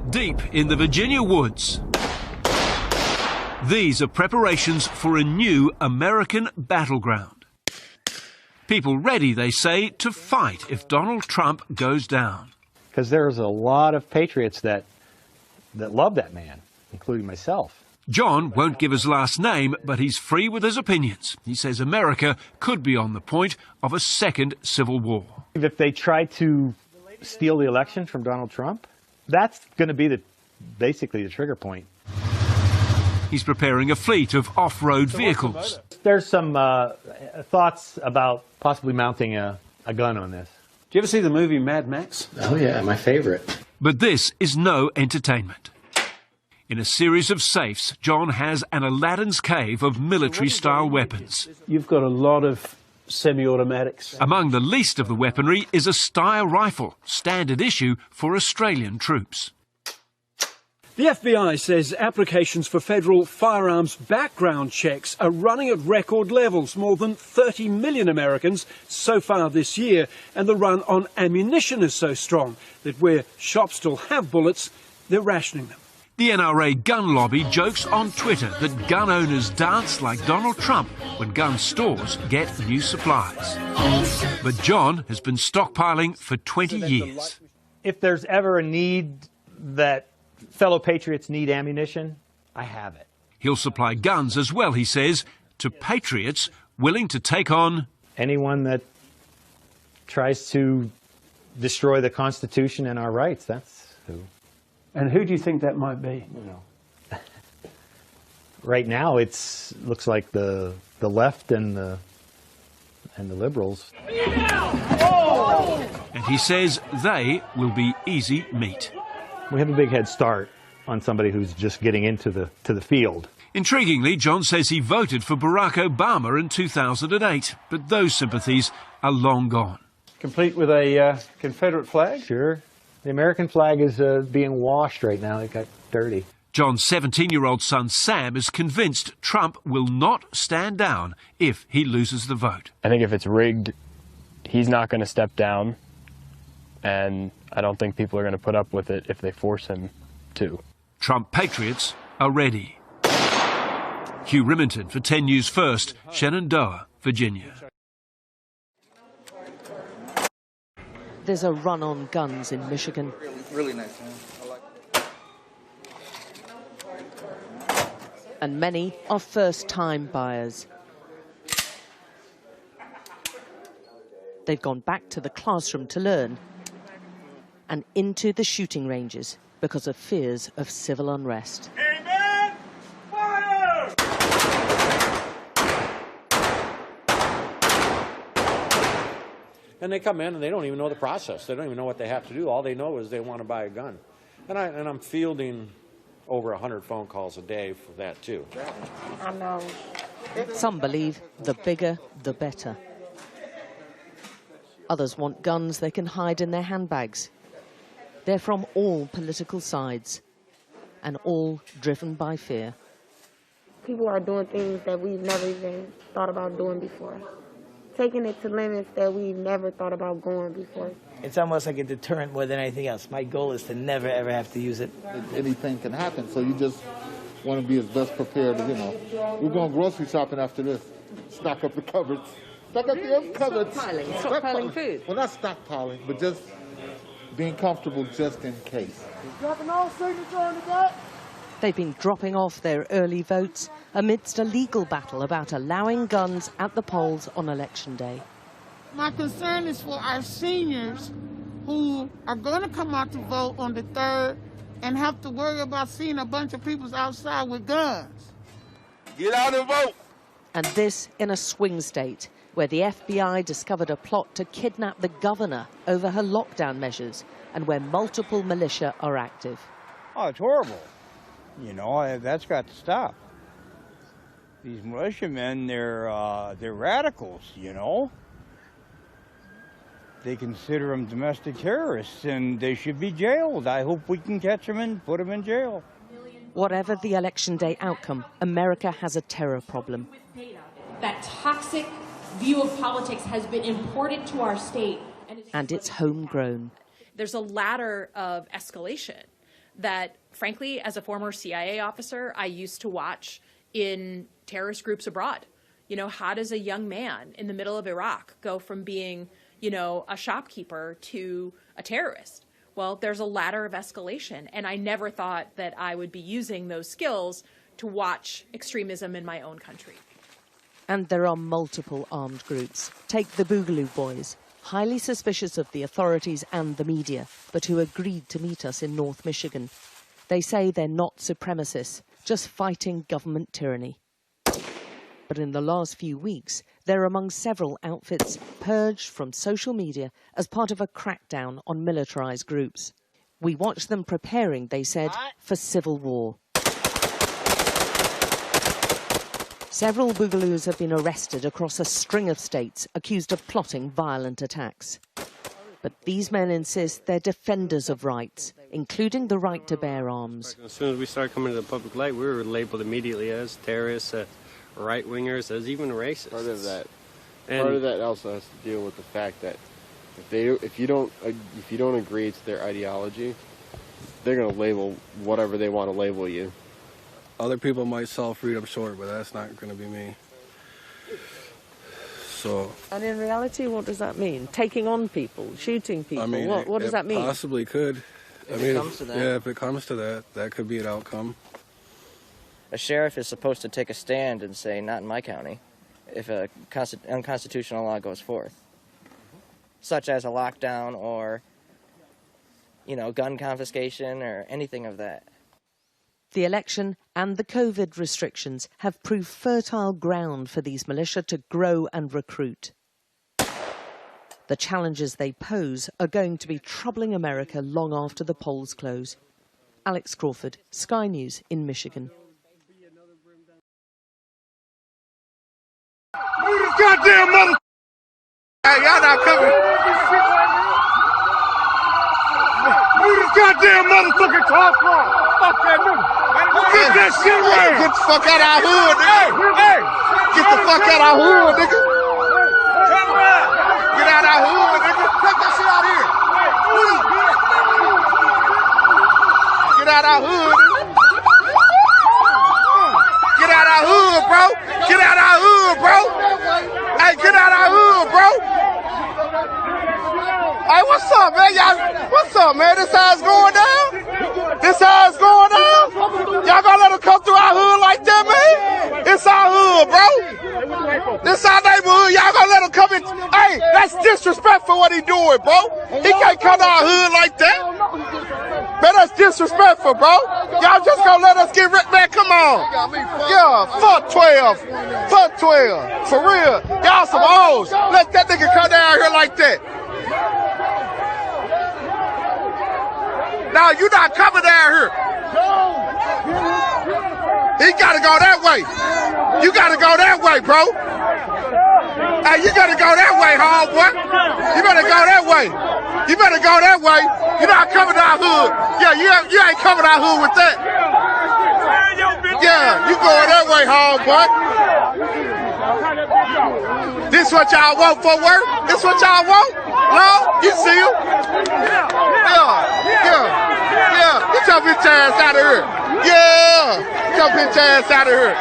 Deep in the Virginia woods. These are preparations for a new American battleground. People ready, they say, to fight if Donald Trump goes down. Because there's a lot of patriots that love that man, including myself. John won't give his last name, but he's free with his opinions. He says America could be on the point of a second civil war. If they try to steal the election from Donald Trump, that's going to be basically the trigger point. He's preparing a fleet of off-road vehicles. There's some thoughts about possibly mounting a gun on this. Do you ever see the movie Mad Max? Oh yeah, my favorite. But this is no entertainment. In a series of safes, John has an Aladdin's cave of military-style weapons. You've got a lot of semi-automatics. Among the least of the weaponry is a Steyr rifle, standard issue for Australian troops. The FBI says applications for federal firearms background checks are running at record levels, more than 30 million Americans so far this year, and the run on ammunition is so strong that where shops still have bullets, they're rationing them. The NRA gun lobby jokes on Twitter that gun owners dance like Donald Trump when gun stores get new supplies. But John has been stockpiling for 20 years. If there's ever a need that fellow patriots need ammunition, I have it. He'll supply guns as well, he says, to patriots willing to take on anyone that tries to destroy the Constitution and our rights. That's who. And who do you think that might be? Right now, looks like the left and the liberals. And he says they will be easy meat. We have a big head start on somebody who's just getting into the field. Intriguingly, John says he voted for Barack Obama in 2008, but those sympathies are long gone. Complete with a Confederate flag? Sure. The American flag is being washed right now. It got dirty. John's 17-year-old son Sam is convinced Trump will not stand down if he loses the vote. I think if it's rigged, he's not going to step down, and I don't think people are going to put up with it if they force him to. Trump patriots are ready. Hugh Remington for 10 News First, Shenandoah, Virginia. There's a run on guns in Michigan. Really nice, man. I like it. And many are first-time buyers. They've gone back to the classroom to learn and into the shooting ranges because of fears of civil unrest. Amen! Fire! And they come in and they don't even know the process. They don't even know what they have to do. All they know is they want to buy a gun. And I'm fielding over 100 phone calls a day for that, too. I know. Some believe the bigger, the better. Others want guns they can hide in their handbags. They're from all political sides and all driven by fear. People are doing things that we've never even thought about doing before. Taking it to limits that we've never thought about going before. It's almost like a deterrent more than anything else. My goal is to never, ever have to use it. Anything can happen, so you just want to be as best prepared, We're going grocery shopping after this. Stock up the cupboards. Stock up the cupboards. Stockpiling food. Well, not stockpiling, but just being comfortable just in case. Dropping all signature on the back. They've been dropping off their early votes amidst a legal battle about allowing guns at the polls on Election Day. My concern is for our seniors who are going to come out to vote on the 3rd and have to worry about seeing a bunch of people outside with guns. Get out and vote. And this in a swing state where the FBI discovered a plot to kidnap the governor over her lockdown measures and where multiple militia are active. Oh, it's horrible. You know, that's got to stop. These militiamen, they're radicals, you know. They consider them domestic terrorists, and they should be jailed. I hope we can catch them and put them in jail. Whatever the election day outcome, America has a terror problem. That toxic view of politics has been imported to our state. And it's homegrown. There's a ladder of escalation that, frankly, as a former CIA officer, I used to watch in terrorist groups abroad. You know, how does a young man in the middle of Iraq go from being, you know, a shopkeeper to a terrorist? Well, there's a ladder of escalation, and I never thought that I would be using those skills to watch extremism in my own country. And there are multiple armed groups. Take the Boogaloo Boys, highly suspicious of the authorities and the media, but who agreed to meet us in North Michigan. They say they're not supremacists, just fighting government tyranny. But in the last few weeks, they're among several outfits purged from social media as part of a crackdown on militarized groups. We watched them preparing, they said, for civil war. Several Boogaloos have been arrested across a string of states accused of plotting violent attacks. But these men insist they're defenders of rights, including the right to bear arms. As soon as we started coming to the public light, we were labeled immediately as terrorists, right-wingers, as even racists. Part of that also has to deal with the fact that if you don't agree to their ideology, they're going to label whatever they want to label you. Other people might sell freedom short, but that's not going to be me. So. And in reality, what does that mean? Taking on people, shooting people? I mean, what does that mean? Possibly could. If it comes to that. Yeah, if it comes to that, that could be an outcome. A sheriff is supposed to take a stand and say, not in my county, if a unconstitutional law goes forth, such as a lockdown or, you know, gun confiscation or anything of that. The election and the COVID restrictions have proved fertile ground for these militia to grow and recruit. The challenges they pose are going to be troubling America long after the polls close. Alex Crawford, Sky News in Michigan. Move this goddamn mother... Hey, y'all not coming. Move this goddamn motherfucking car from. Fuck that nigga. Get that shit right. Get the fuck out of our hood, nigga. Hey. Get the fuck out of our hood, nigga. Turn around. Get out of our hood, nigga. Take that shit out here. Get out of our hood, nigga. Get out of our hood, bro. Get out of our hood, bro. Hey, get out of our hood, bro. Hey, what's up, man? Y'all, what's up, man? This how it's going down? This how it's going down? Y'all gonna let them come through our hood like that, man? It's our hood, bro. This our neighborhood. Y'all gonna let them come in? Hey, that's disrespectful what he doing, bro. He can't come to our hood like that. Man, that's disrespectful, bro. Y'all just gonna let us get rid, man, come on. Yeah, fuck 12. Fuck 12. For real. Y'all some O's. Let that nigga come down here like that. Now, you not coming down here. He gotta go that way. You gotta go that way, bro. Hey, you gotta go that way, homeboy. You better go that way. You better go that way. You're not coming to our hood. Yeah, you ain't coming to our hood with that. Yeah, you going that way, homeboy. This what y'all want for work? This what y'all want? No? You see him? Yeah. Get your bitch ass out of here. Yeah. Get your bitch ass out of here.